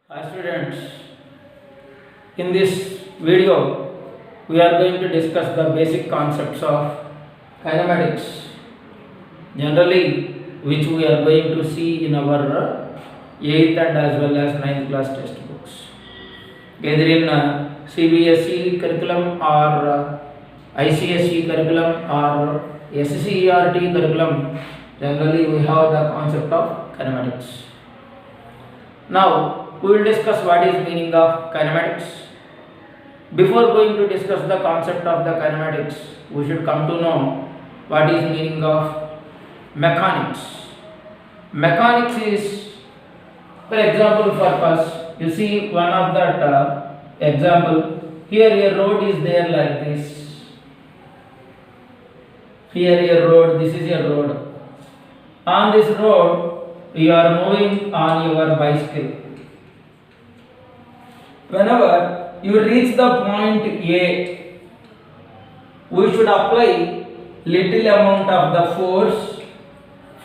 Hi students, in this video we are going to discuss the basic concepts of kinematics, generally which we are going to see in our 8th and as well as 9th class textbooks, either in CBSE curriculum or ICSE curriculum or SCERT curriculum. Generally we have the concept of kinematics. Now we will discuss what is meaning of kinematics. Before going to discuss the concept of the kinematics, we should come to know what is meaning of mechanics. Mechanics is, for example purpose, you see one of that example, here a road is there like this. Here a road, this is a road. On this road you are moving on your bicycle. Whenever you reach the point A, we should apply little amount of the force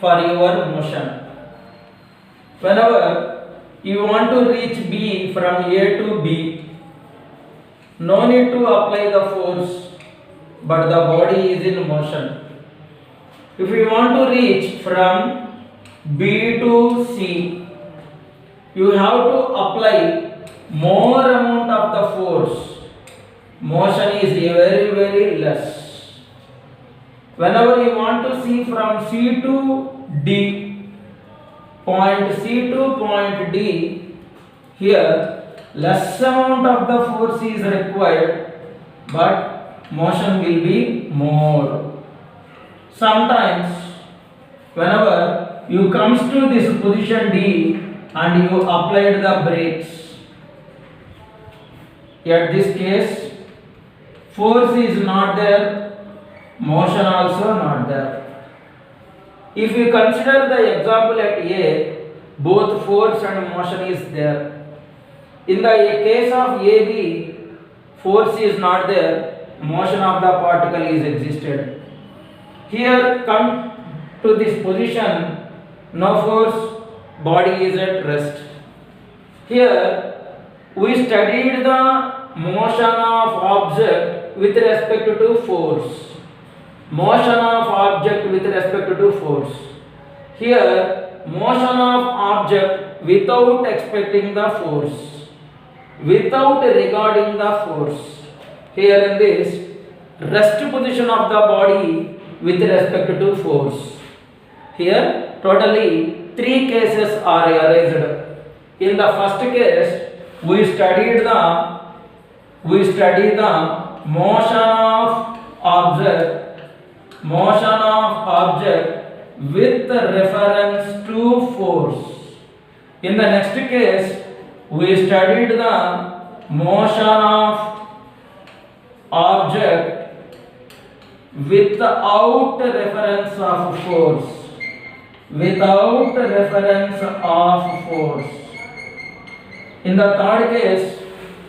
for your motion. Whenever you want to reach B from A to B, no need to apply the force, but the body is in motion. If you want to reach from B to C, you have to apply more amount of the force. Motion is very less. Whenever you want to see from C to D, point C to point D, here less amount of the force is required, but motion will be more. Sometimes whenever you comes to this position D and you applied the brakes, at this case force is not there, motion also not there. If you consider the example at A, both force and motion is there. In the case of AB, force is not there, motion of the particle is existed. Here come to this position, no force, body is at rest. Here we studied the motion of object with respect to force. Motion of object with respect to force. Here motion of object without expecting the force, without regarding the force. Here in this rest position of the body with respect to force. Here totally 3 cases are arised. In the first case we studied the motion of object with reference to force. In the next case we studied the motion of object without reference of force, without reference of force. In the third case,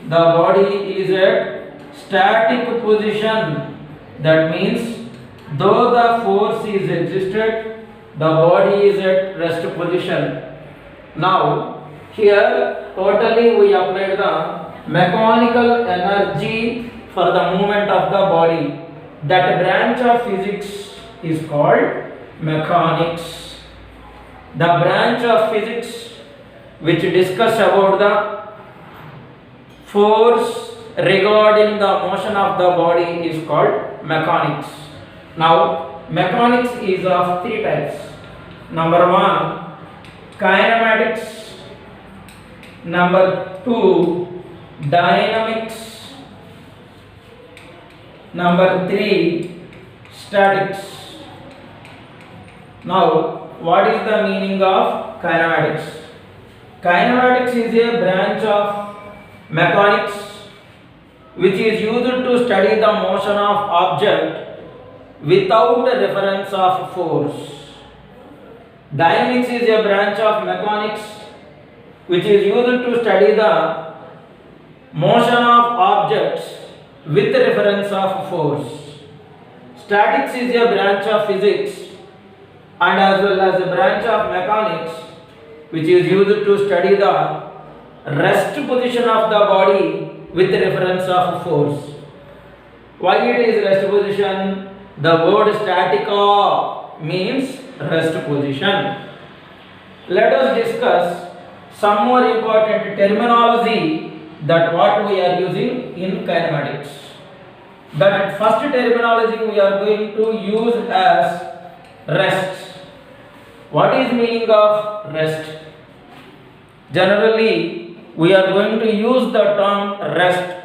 the body is at static position. That means though the force is existed, the body is at rest position. Now here totally we applied the mechanical energy for the movement of the body. That branch of physics is called mechanics. The branch of physics which discuss about the force regarding the motion of the body is called mechanics. Now mechanics is of 3 types. Number 1, kinematics. Number 2, dynamics. Number 3, statics. Now what is the meaning of kinematics? Kinematics is a branch of mechanics which is used to study the motion of object without a reference of force. Dynamics is a branch of mechanics which is used to study the motion of objects with reference of force. Statics is a branch of physics and as well as a branch of mechanics which is used to study the rest position of the body with reference of force. Why it is rest position? The word statica means rest position. Let us discuss some more important terminology that what we are using in kinematics. That first terminology we are going to use as rest. What is meaning of rest? Generally, we are going to use the term rest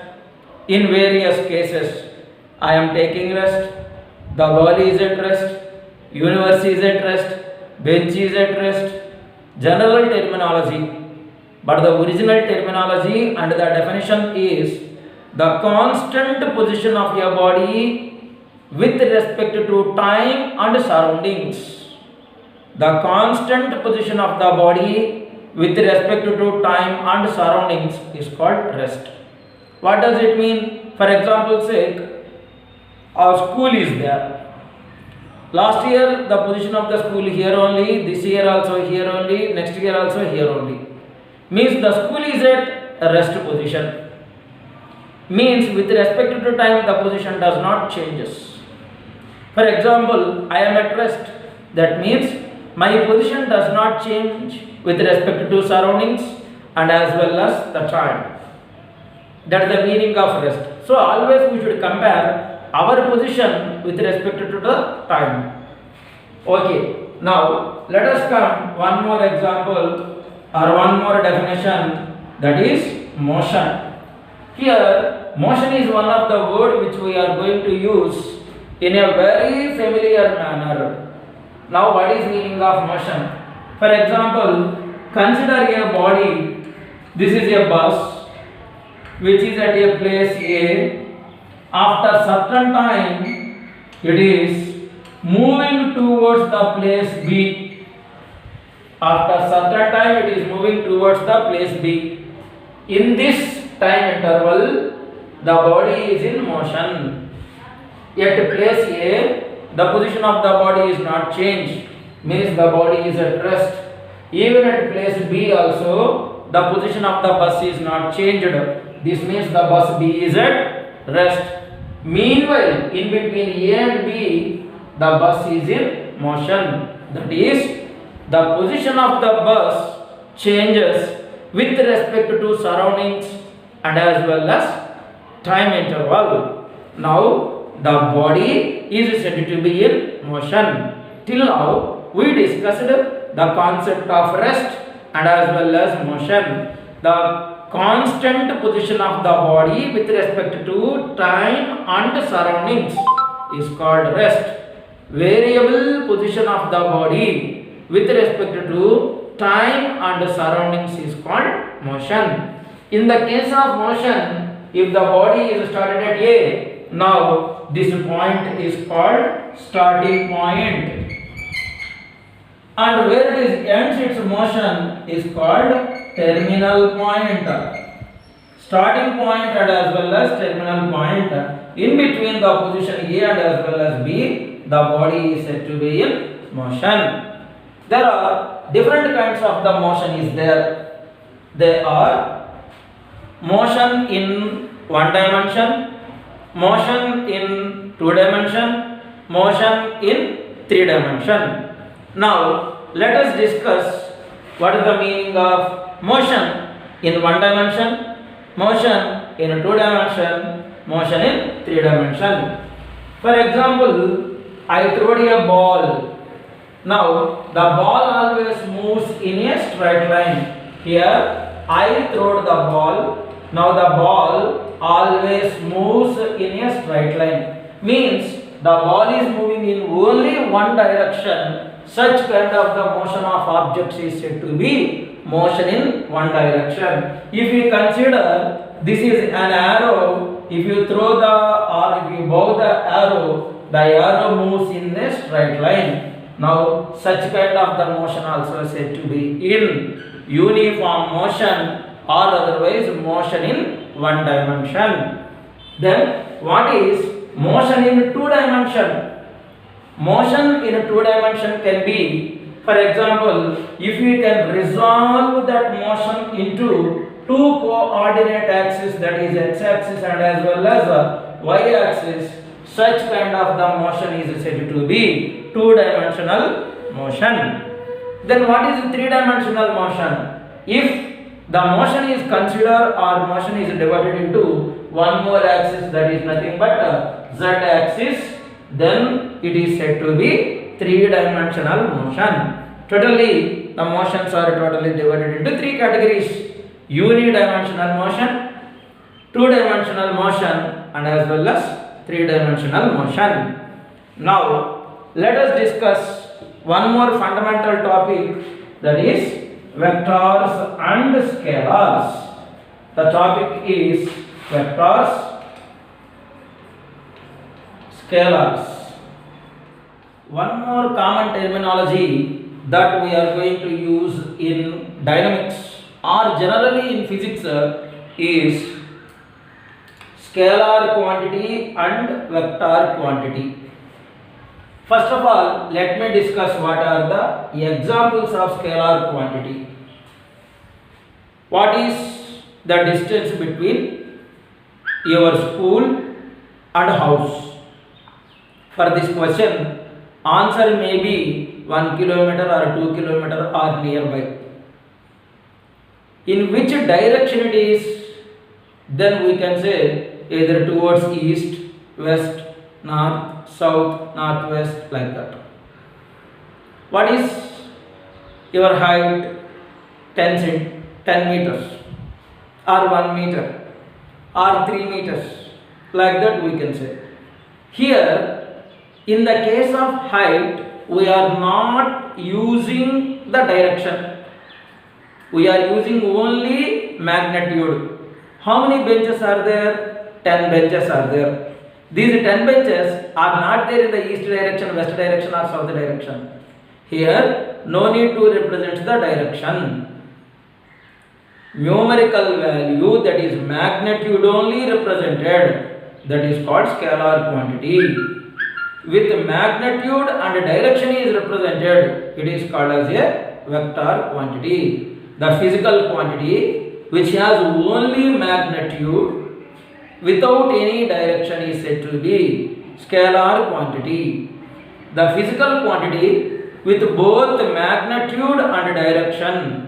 in various cases. I am taking rest, the world is at rest, universe is at rest, bench is at rest. General terminology, but the original terminology and the definition is the constant position of your body with respect to time and surroundings. The constant position of the body with respect to time and surroundings is called rest. What does it mean? For example's sake, our school is there. Last year the position of the school here only, this year also here only, next year also here only. Means the school is at a rest position. Means with respect to time the position does not changes. For example, I am at rest. That means my position does not change with respect to surroundings and as well as the time. That is the meaning of rest. So always we should compare our position with respect to the time. Okay, now let us come one more example or one more definition, that is motion. Here motion is one of the word which we are going to use in a very familiar manner. Now what is meaning of motion? For example, consider a body. This is a bus which is at a place A. After certain time it is moving towards the place B. After certain time it is moving towards the place B. In this time interval the body is in motion. At place A the position of the body is not changed, means the body is at rest. Even at place B also the position of the bus is not changed. This means the bus B is at rest. Meanwhile, in between A and B, the bus is in motion. That is, the position of the bus changes with respect to surroundings and as well as time interval. Now, the body is said to be in motion. Till now, we discussed the concept of rest and as well as motion. The constant position of the body with respect to time and surroundings is called rest. Variable position of the body with respect to time and surroundings is called motion. In the case of motion, if the body is started at A, now this point is called starting point, and where it is ends its motion is called terminal point. Starting point and as well as terminal point. In between the position A and as well as B, the body is said to be in motion. There are different kinds of the motion is there. They are motion in one dimension, motion in two dimension, motion in three dimension. Now let us discuss what is the meaning of motion in one dimension, motion in two dimension, motion in three dimension. For example, I throw a ball. Now the ball always moves in a straight line. Here I throw the ball. Now the ball always moves in a straight line. Means the ball is moving in only one direction. Such kind of the motion of objects is said to be motion in one direction. If we consider this is an arrow, if you throw the or if you bow the arrow moves in a straight line. Now such kind of the motion also is said to be in uniform motion or otherwise motion in one dimension. Then what is motion in two dimension? Motion in a two dimension can be, for example, if we can resolve that motion into two coordinate axes, that is x-axis and as well as y-axis, such kind of the motion is said to be two-dimensional motion. Then what is three-dimensional motion? If the motion is considered or motion is divided into one more axis, that is nothing but z-axis, then it is said to be three-dimensional motion. Totally, the motions are totally divided into three categories: unidimensional motion, two-dimensional motion, and as well as three-dimensional motion. Now, let us discuss one more fundamental topic, that is vectors and scalars. The topic is vectors, scalars. One more common terminology that we are going to use in dynamics or generally in physics is scalar quantity and vector quantity. First of all, let me discuss what are the examples of scalar quantity. What is the distance between your school and house? For this question, answer may be 1 kilometer or 2 kilometer or nearby. In which direction it is, then we can say either towards east, west, north, south, northwest, like that. What is your height? 10 meters or 1 meter or 3 meters, like that we can say. Here, in the case of height, we are not using the direction. We are using only magnitude. How many benches are there? 10 benches are there. These 10 benches are not there in the east direction, west direction or south direction. Here, no need to represent the direction. Numerical value, that is magnitude only represented, that is called scalar quantity. With magnitude and direction is represented, it is called as a vector quantity. The physical quantity which has only magnitude without any direction is said to be scalar quantity. The physical quantity with both magnitude and direction,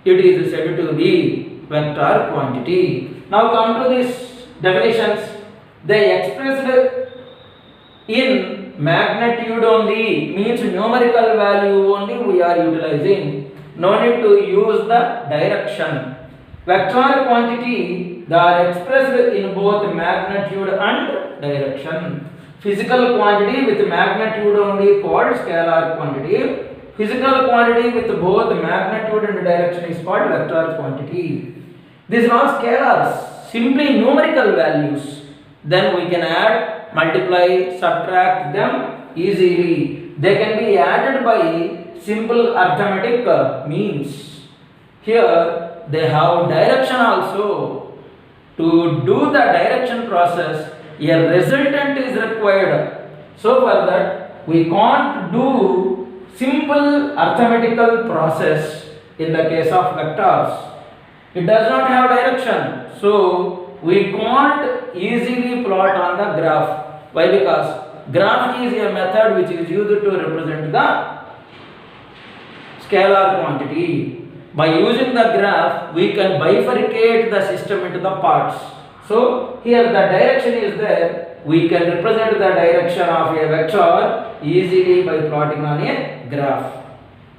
it is said to be vector quantity. Now come to these definitions. They expressed in magnitude only, means numerical value only we are utilizing. No need to use the direction. Vector quantity, they are expressed in both magnitude and direction. Physical quantity with magnitude only called scalar quantity. Physical quantity with both magnitude and direction is called vector quantity. These are all scalars, simply numerical values. Then we can add, multiply, subtract them easily. They can be added by simple arithmetic means. Here they have direction also. To do the direction process, a resultant is required. So for that, we can't do simple arithmetical process in the case of vectors. It does not have direction. So we can't easily plot on the graph. Why? Because graph is a method which is used to represent the scalar quantity. By using the graph, we can bifurcate the system into the parts. So here the direction is there. We can represent the direction of a vector easily by plotting on a graph.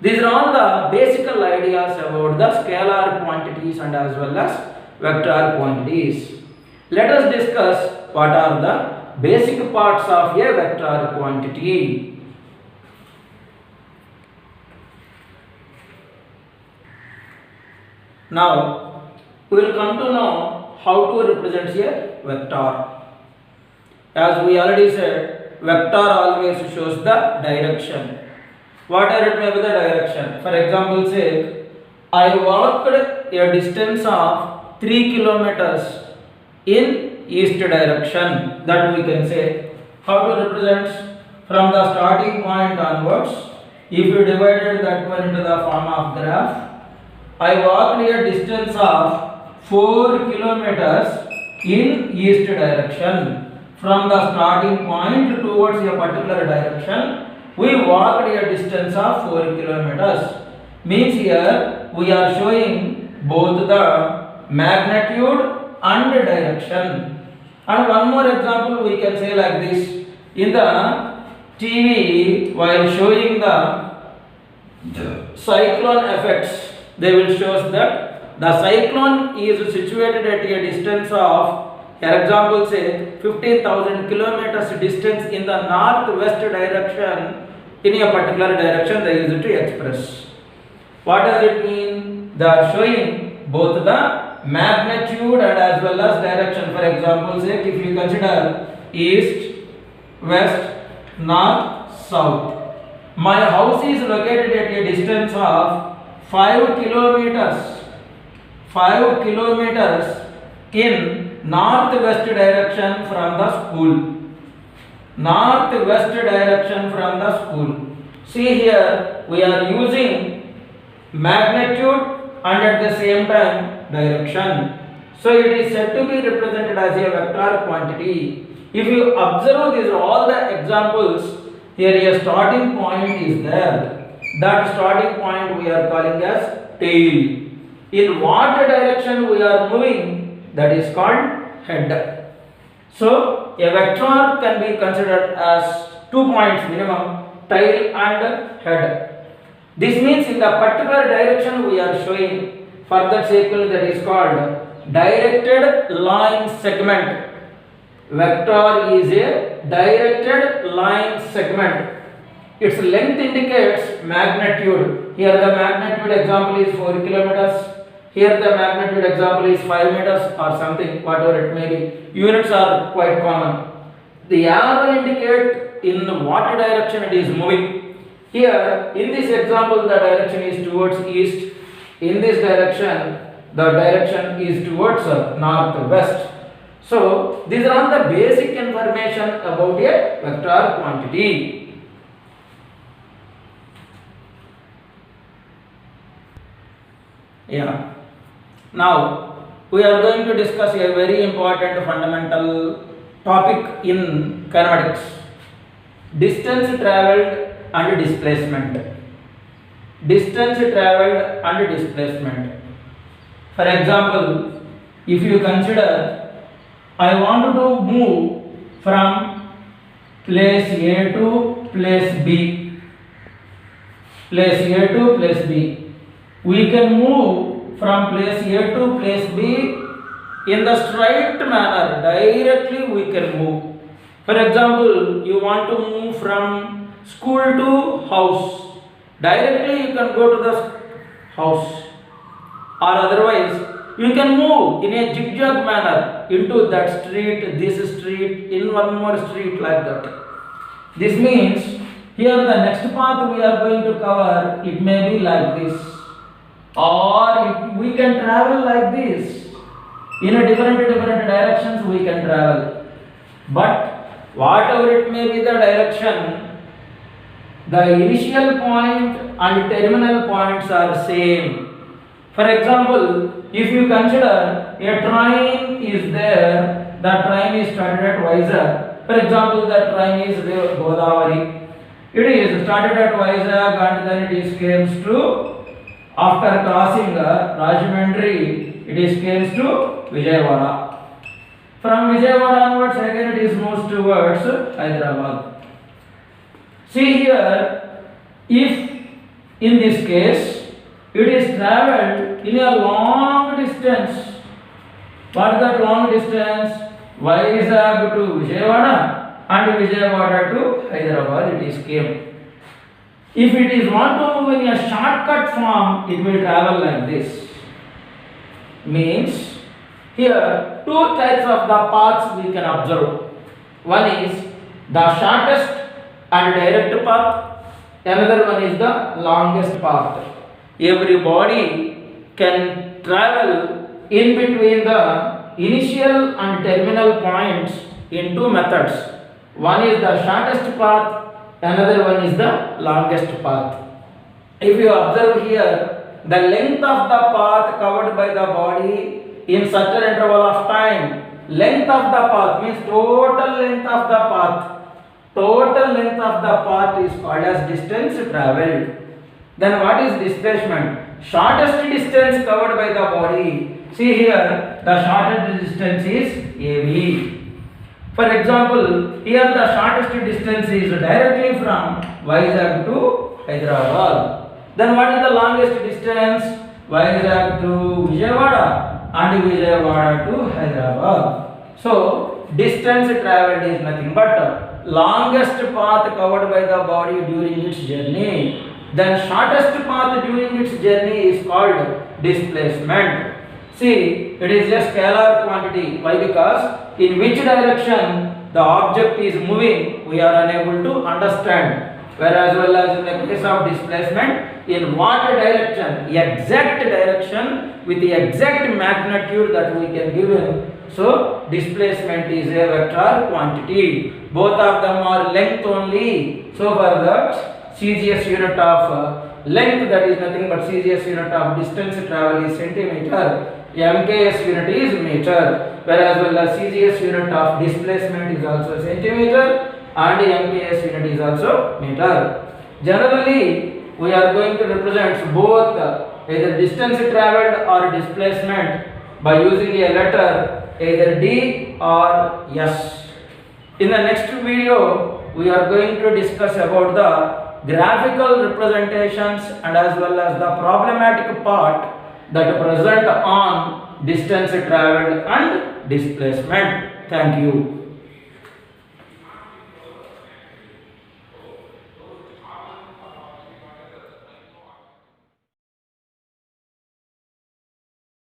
These are all the basic ideas about the scalar quantities and as well as vector quantities. Let us discuss what are the basic parts of a vector quantity. Now, we will come to know how to represent a vector. As we already said, vector always shows the direction. Whatever it may be the direction. For example, say, I walked a distance of 3 kilometers in east direction. That we can say. How to represent? From the starting point onwards, if you divided that one into the form of graph, I walked a distance of 4 kilometers in east direction. From the starting point towards a particular direction, we walked a distance of 4 kilometers. Means here we are showing both the magnitude and direction. And one more example we can say like this. In the TV, while showing the cyclone effects, they will show us that the cyclone is situated at a distance of, for example, say 15,000 kilometers distance in the northwest direction. In a particular direction, they use it to express. What does it mean? They are showing both the magnitude and as well as direction. For example, say if you consider east, west, north, south. My house is located at a distance of 5 kilometers. 5 kilometers in northwest direction from the school. Northwest direction from the school. See here, we are using magnitude and at the same time direction. So it is said to be represented as a vector quantity. If you observe these all the examples, here a starting point is there. That starting point we are calling as tail. In what direction we are moving, that is called head. So a vector can be considered as 2 points minimum, tail and head. This means in the particular direction we are showing, for that cycle that is called directed line segment. Vector is a directed line segment. Its length indicates magnitude. Here the magnitude example is 4 kilometers. Here the magnitude example is 5 meters or something, whatever it may be. Units are quite common. The arrow indicate in what direction it is moving. Here in this example the direction is towards east. In this direction the direction is towards northwest. So these are all the basic information about a vector quantity. Yeah. Now we are going to discuss a very important fundamental topic in kinematics: distance travelled and displacement. Distance travelled and displacement. For example, if you consider I want to move from place A to place B. Place A to place B. We can move from place A to place B in the straight manner. Directly we can move. For example, you want to move from school to house. Directly you can go to the house. Or otherwise, you can move in a zigzag manner into that street, this street, in one more street, like that. This means here the next path we are going to cover, it may be like this, or we can travel like this. In a different directions we can travel. But whatever it may be the direction, the initial point and terminal points are same. For example, if you consider a train is there, the train is started at Vizag. For example, the train is Godavari. It is started at Vizag and then it is came to, after crossing Rajahmundry, it is came to Vijayawada. From Vijayawada onwards again it is moves towards Hyderabad. See here, if in this case it is travelled in a long distance. What is that long distance? Vizag to Vijayawada and Vijayawada to Hyderabad it is came. If it is want to move in a shortcut form, it will travel like this. Means here two types of the paths we can observe. One is the shortest and direct path. Another one is the longest path. Everybody can travel in between the initial and terminal points in two methods. One is the shortest path, another one is the longest path. If you observe here, the length of the path covered by the body in certain interval of time. Length of the path means total length of the path. Total length of the path is called as distance traveled. Then what is displacement? Shortest distance covered by the body. See here, the shortest distance is AB. For example, here the shortest distance is directly from Vizag to Hyderabad. Then what is the longest distance? Vizag to Vijayawada and Vijayawada to Hyderabad. So, distance traveled is nothing but longest path covered by the body during its journey. Then shortest path during its journey is called displacement. See, it is a scalar quantity. Why? Because in which direction the object is moving, we are unable to understand. Whereas well as in the case of displacement, in what direction, exact direction with the exact magnitude that we can give in. So, displacement is a vector quantity. Both of them are length only. So, for that, CGS unit of length, that is nothing but CGS unit of distance travel is centimeter. MKS unit is meter. Whereas well as CGS unit of displacement is also centimeter and MKS unit is also meter. Generally, we are going to represent both either distance traveled or displacement by using a letter either D or S. In the next video, we are going to discuss about the graphical representations and as well as the problematic part that present on distance traveled and displacement. Thank you.